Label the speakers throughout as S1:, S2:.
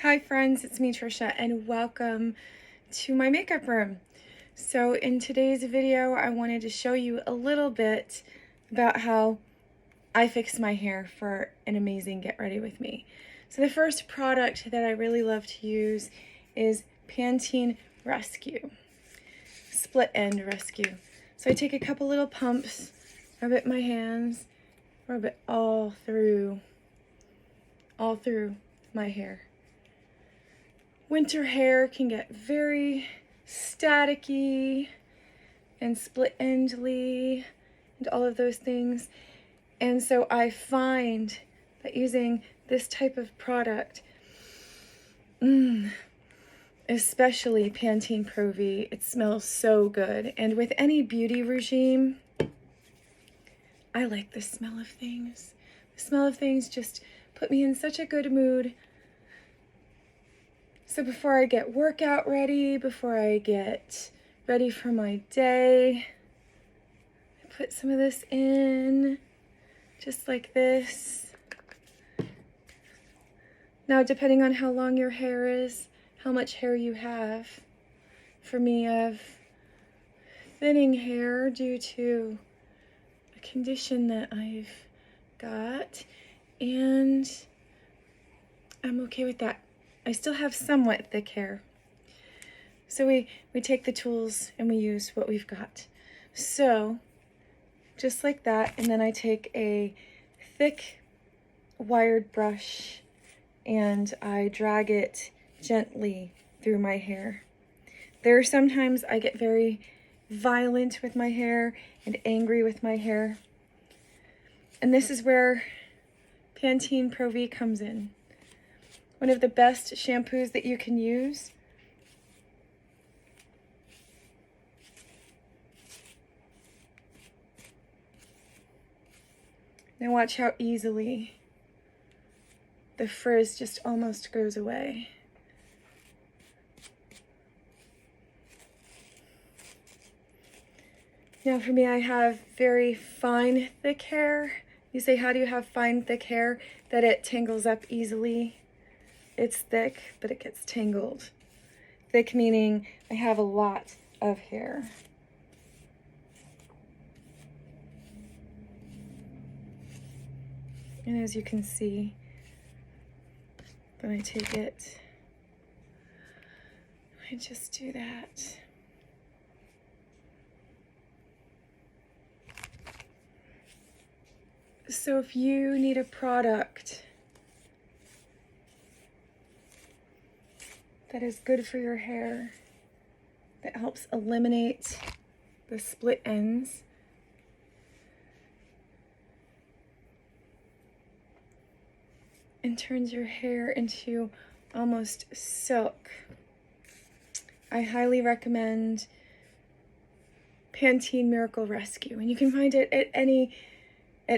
S1: Hi friends, it's me Trisha and welcome to my makeup room. So in today's video I wanted to show you a little bit about how I fix my hair for an amazing get ready with me. So the first product that I really love to use is Pantene Split End Rescue. So I take a couple little pumps, rub it in my hands, rub it all through my hair. Winter hair can get very staticky and split-endly and all of those things. And so I find that using this type of product, especially Pantene Pro V, it smells so good. And with any beauty regime, I like the smell of things. The smell of things just put me in such a good mood. So before I get workout ready, before I get ready for my day, I put some of this in, just like this. Now, depending on how long your hair is, how much hair you have, for me, I have thinning hair due to a condition that I've got, and I'm okay with that. I still have somewhat thick hair. So we take the tools and we use what we've got. So just like that, and then I take a thick wired brush and I drag it gently through my hair. There are sometimes I get very violent with my hair and angry with my hair. And this is where Pantene Pro V comes in. One of the best shampoos that you can use. Now watch how easily the frizz just almost goes away. Now for me, I have very fine, thick hair. You say, how do you have fine, thick hair? That it tangles up easily. It's thick, but it gets tangled. Thick meaning I have a lot of hair. And as you can see, when I take it, I just do that. So if you need a product that is good for your hair, that helps eliminate the split ends, and turns your hair into almost silk, I highly recommend Pantene Miracle Rescue. And you can find it at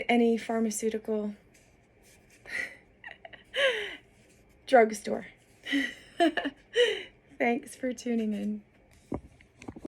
S1: any pharmaceutical drugstore. Thanks for tuning in.